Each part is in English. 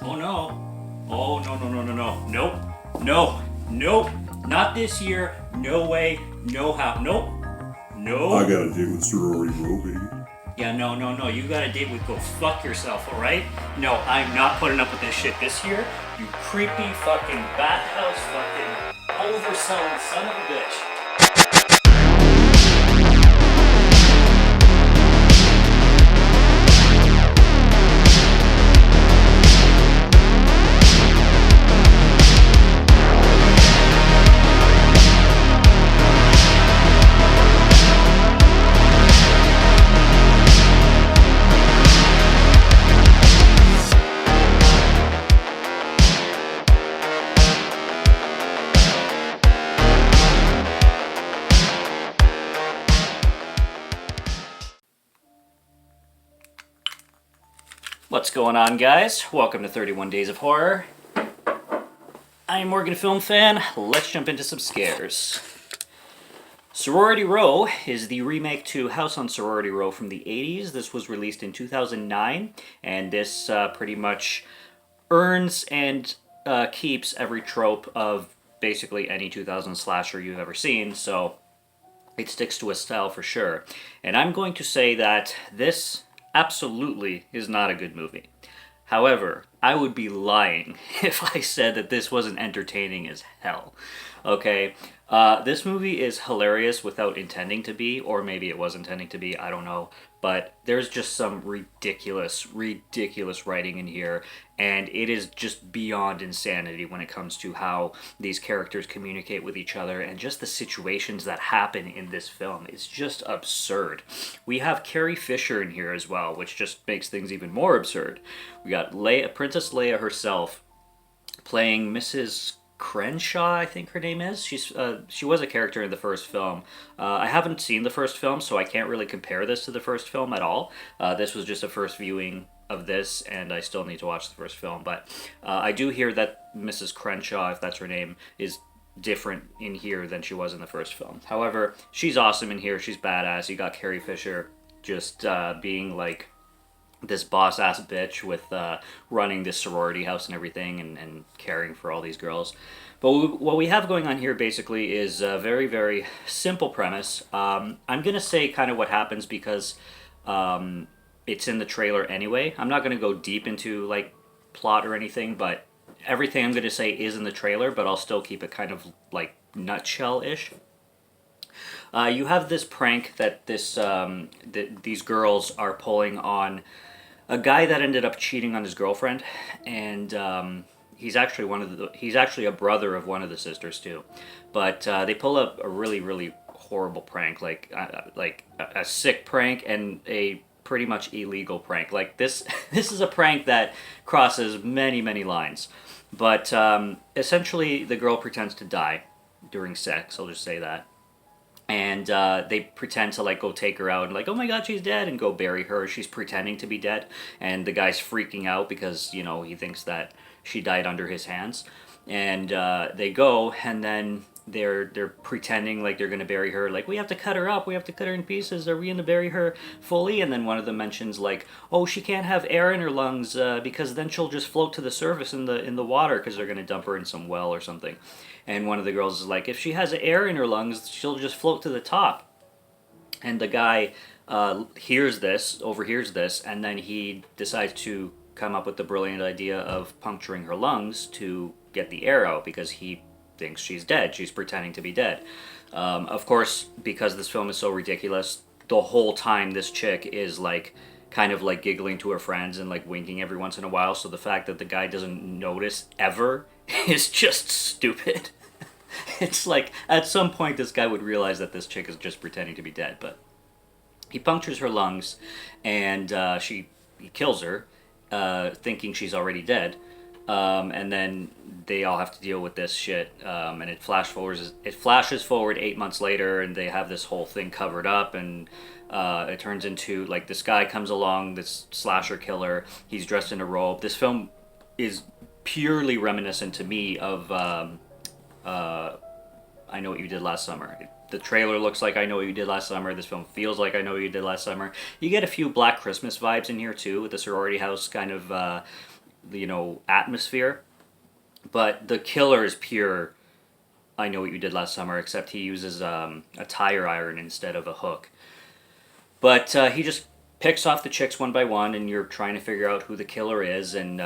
Oh no. Oh no no no no no. Nope. No. Nope. Not this year. No way. No how. Nope. No. I got a date with Sorority Row, baby. Yeah, no, no, no. You got a date with go fuck yourself, alright? No, I'm not putting up with this shit this year. You creepy fucking bathhouse fucking overselling son of a bitch. What's going on, guys? Welcome to 31 Days of Horror. I'm Morgan Film Fan. Let's jump into some scares. Sorority Row is the remake to House on Sorority Row from the 80s. This was released in 2009, and this pretty much earns and keeps every trope of basically any 2000 slasher you've ever seen, so it sticks to a style for sure. And I'm going to say that this absolutely is not a good movie. However, I would be lying if I said that this wasn't entertaining as hell. Okay, this movie is hilarious without intending to be, or maybe it was intending to be, I don't know. But there's just some ridiculous writing in here, and it is just beyond insanity when it comes to how these characters communicate with each other, and just the situations that happen in this film. It's just absurd. We have Carrie Fisher in here as well, which just makes things even more absurd. We got Princess Leia herself playing Mrs. Crenshaw, I think her name is. She was a character in the first film. I haven't seen the first film, so I can't really compare this to the first film at all. This was just a first viewing of this, and I still need to watch the first film. But I do hear that Mrs. Crenshaw, if that's her name, is different in here than she was in the first film. However, she's awesome in here. She's badass. You got Carrie Fisher just being like this boss ass bitch with running this sorority house and everything, and caring for all these girls. But what we have going on here basically is a very, very simple premise. I'm going to say kind of what happens because it's in the trailer anyway. I'm not going to go deep into like plot or anything, but everything I'm going to say is in the trailer, but I'll still keep it kind of like nutshell-ish. You have this prank that these girls are pulling on a guy that ended up cheating on his girlfriend, and he's actually a brother of one of the sisters too. But they pull up a really horrible prank, like a sick prank and a pretty much illegal prank. Like this this is a prank that crosses many lines. But essentially, the girl pretends to die during sex. I'll just say that. And they pretend to like go take her out and like, oh my god, she's dead, and go bury her. She's pretending to be dead, and the guy's freaking out because he thinks that she died under his hands. And they go, and then they're pretending like they're gonna bury her. Like, we have to cut her up, we have to cut her in pieces. Are we gonna bury her fully? And then one of them mentions like, oh, she can't have air in her lungs because then she'll just float to the surface in the water because they're gonna dump her in some well or something. And one of the girls is like, if she has air in her lungs, she'll just float to the top. And the guy overhears this, and then he decides to come up with the brilliant idea of puncturing her lungs to get the air out because he thinks she's dead. She's pretending to be dead. Of course, because this film is so ridiculous, the whole time this chick is like kind of like giggling to her friends and like winking every once in a while. So the fact that the guy doesn't notice ever is just stupid. It's like at some point this guy would realize that this chick is just pretending to be dead, but he punctures her lungs, and he kills her, thinking she's already dead. And then they all have to deal with this shit, and it flashes forward 8 months later, and they have this whole thing covered up, and it turns into like this guy comes along, this slasher killer. He's dressed in a robe. This film is purely reminiscent to me of I Know What You Did Last Summer. The trailer looks like I Know What You Did Last Summer. This film feels like I Know What You Did Last Summer. You get a few Black Christmas vibes in here too, with the sorority house kind of atmosphere. But the killer is pure. I know what you did last summer, except he uses a tire iron instead of a hook. But he just picks off the chicks one by one, and you're trying to figure out who the killer is. And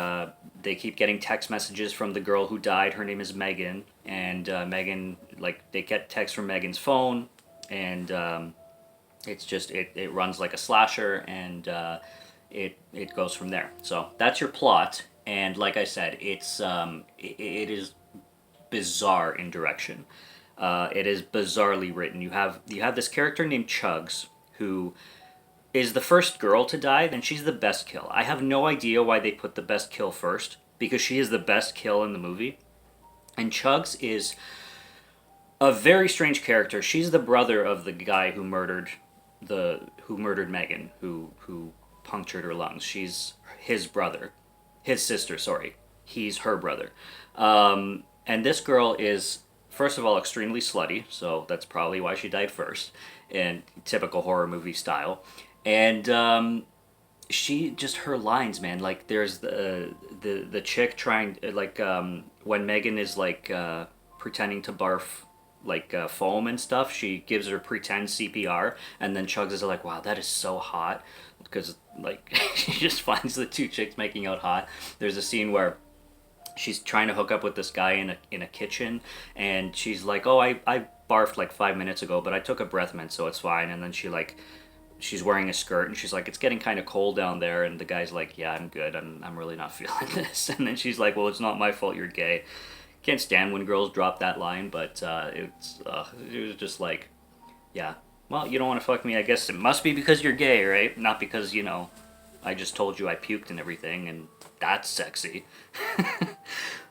they keep getting text messages from the girl who died. Her name is Megan, and Megan, like, they get texts from Megan's phone, and it's just it runs like a slasher, and it goes from there. So that's your plot, and like I said, it is bizarre in direction. It is bizarrely written. You have this character named Chugs who is the first girl to die, then she's the best kill. I have no idea why they put the best kill first, because she is the best kill in the movie. And Chugs is a very strange character. She's the brother of the guy who murdered Megan, who punctured her lungs. She's his brother. His sister, sorry. He's her brother. And this girl is, first of all, extremely slutty, so that's probably why she died first, in typical horror movie style. And she just, her lines, man, like there's the chick trying, like when Megan is like pretending to barf like foam and stuff, she gives her pretend CPR, and then Chugs is like, wow, that is so hot, because like she just finds the two chicks making out hot. There's a scene where she's trying to hook up with this guy in a kitchen, and she's like, oh, I barfed like 5 minutes ago, but I took a breath mint, so it's fine. And then she's wearing a skirt, and she's like, it's getting kind of cold down there, and the guy's like, yeah, I'm good, I'm really not feeling this. And then she's like, well, it's not my fault you're gay. Can't stand when girls drop that line, but it was just like, yeah, well, you don't want to fuck me, I guess it must be because you're gay, right? Not because, I just told you I puked and everything, and that's sexy.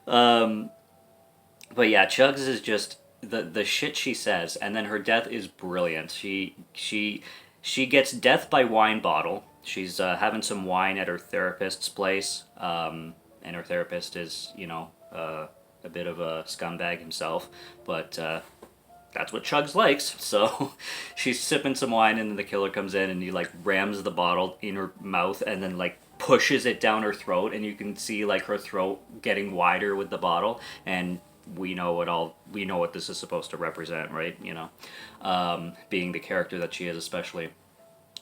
But yeah, Chugs is just the shit she says, and then her death is brilliant. She gets death by wine bottle. She's having some wine at her therapist's place, and her therapist is, a bit of a scumbag himself, but that's what Chugs likes. So she's sipping some wine, and then the killer comes in, and he like rams the bottle in her mouth, and then like pushes it down her throat, and you can see like her throat getting wider with the bottle, and we know what this is supposed to represent, right? Being the character that she is, especially.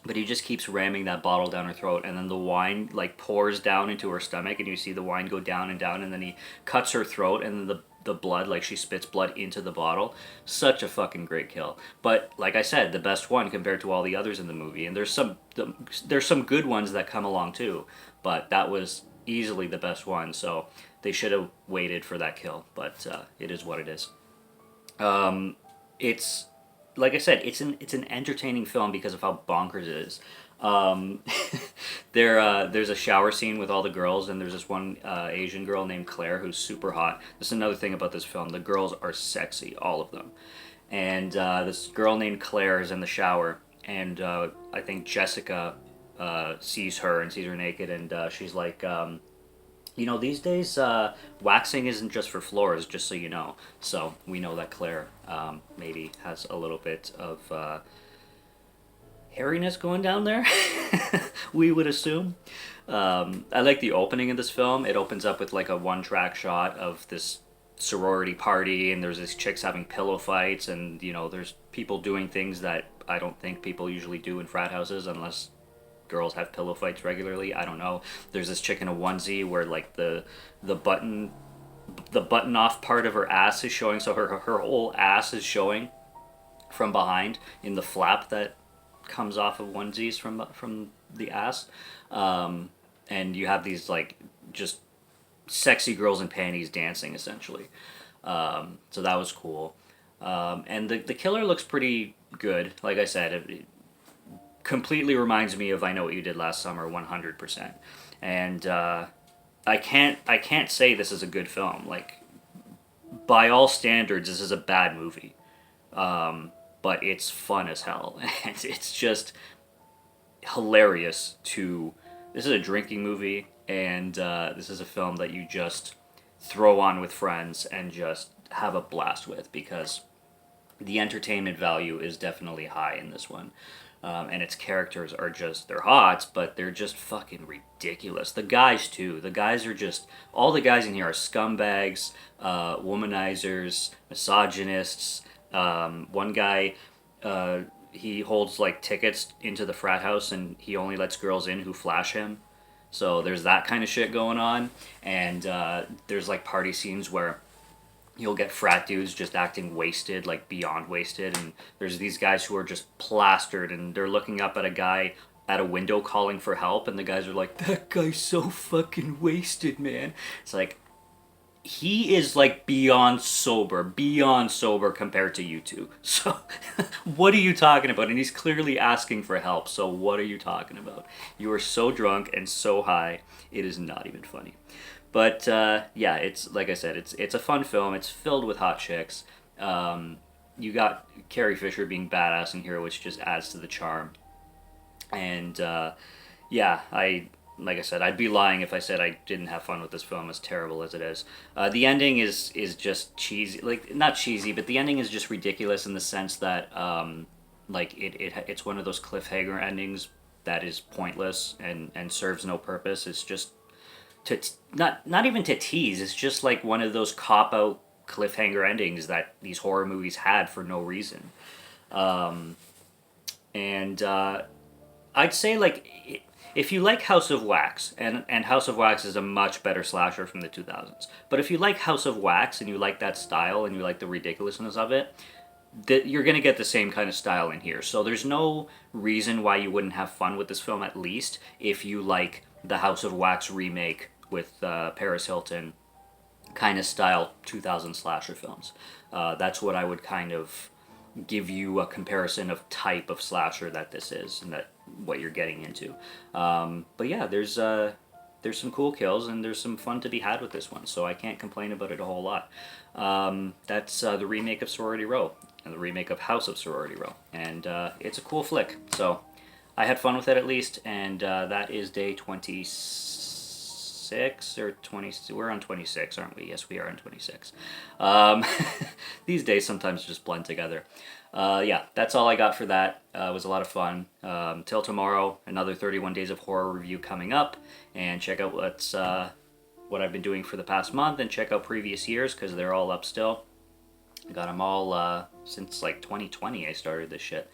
But he just keeps ramming that bottle down her throat, and then the wine like pours down into her stomach, and you see the wine go down and down, and then he cuts her throat, and then the blood, like she spits blood into the bottle. Such a fucking great kill. But like I said, the best one compared to all the others in the movie, and there's some good ones that come along too, but that was easily the best one. So they should have waited for that kill, but it is what it is. It's, like I said, it's an entertaining film because of how bonkers it is. There's a shower scene with all the girls, and there's this one Asian girl named Claire who's super hot. This is another thing about this film. The girls are sexy, all of them. And this girl named Claire is in the shower, and I think Jessica sees her and sees her naked, and she's like, these days, waxing isn't just for floors, just so you know. So we know that Claire maybe has a little bit of hairiness going down there, we would assume. I like the opening of this film. It opens up with like a one-track shot of this sorority party, and there's these chicks having pillow fights, and there's people doing things that I don't think people usually do in frat houses unless girls have pillow fights regularly. I don't know. There's this chick in a onesie where like the button off part of her ass is showing, so her whole ass is showing from behind in the flap that comes off of onesies from the ass. And you have these like just sexy girls in panties dancing essentially. So that was cool. And the killer looks pretty good. Like I said, it completely reminds me of I Know What You Did Last Summer 100%. And I can't say this is a good film. Like, by all standards, this is a bad movie. But it's fun as hell. And it's just hilarious this is a drinking movie, and this is a film that you just throw on with friends and just have a blast with, because the entertainment value is definitely high in this one. And its characters are just, they're hot, but they're just fucking ridiculous. The guys, too. The guys are just, all the guys in here are scumbags, womanizers, misogynists. One guy, he holds like tickets into the frat house and he only lets girls in who flash him. So there's that kind of shit going on. And there's like party scenes where you'll get frat dudes just acting wasted, like beyond wasted, and there's these guys who are just plastered and they're looking up at a guy at a window calling for help, and the guys are like, that guy's so fucking wasted, man. It's like, he is like beyond sober compared to you two. So what are you talking about? And he's clearly asking for help, so what are you talking about? You are so drunk and so high, it is not even funny. But yeah, it's like I said, it's a fun film. It's filled with hot chicks. You got Carrie Fisher being badass in here, which just adds to the charm. And yeah, like I said, I'd be lying if I said I didn't have fun with this film, as terrible as it is. The ending is just cheesy, like not cheesy, but the ending is just ridiculous in the sense that like it's one of those cliffhanger endings that is pointless and serves no purpose. It's just not even to tease. It's just like one of those cop out cliffhanger endings that these horror movies had for no reason. And I'd say like if you like House of Wax, and House of Wax is a much better slasher from the 2000s. But if you like House of Wax and you like that style and you like the ridiculousness of it, that you're gonna get the same kind of style in here. So there's no reason why you wouldn't have fun with this film, at least if you like the House of Wax remake with Paris Hilton kind of style 2000 slasher films. That's what I would kind of give you a comparison of type of slasher that this is and that what you're getting into. But yeah, there's some cool kills and there's some fun to be had with this one, so I can't complain about it a whole lot. That's the remake of Sorority Row and the remake of House of Sorority Row, and it's a cool flick. So I had fun with it at least, and that is day 26 or 20. We're on 26, aren't we? Yes, we are on 26. These days sometimes just blend together. Yeah, that's all I got for that. It was a lot of fun. Till tomorrow, another 31 Days of Horror review coming up, and check out what I've been doing for the past month, and check out previous years because they're all up still. I got them all since like 2020 I started this shit.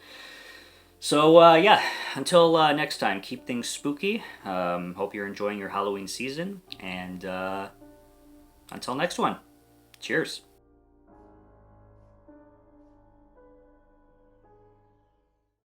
So yeah, until next time, keep things spooky. Hope you're enjoying your Halloween season, and until next one, cheers.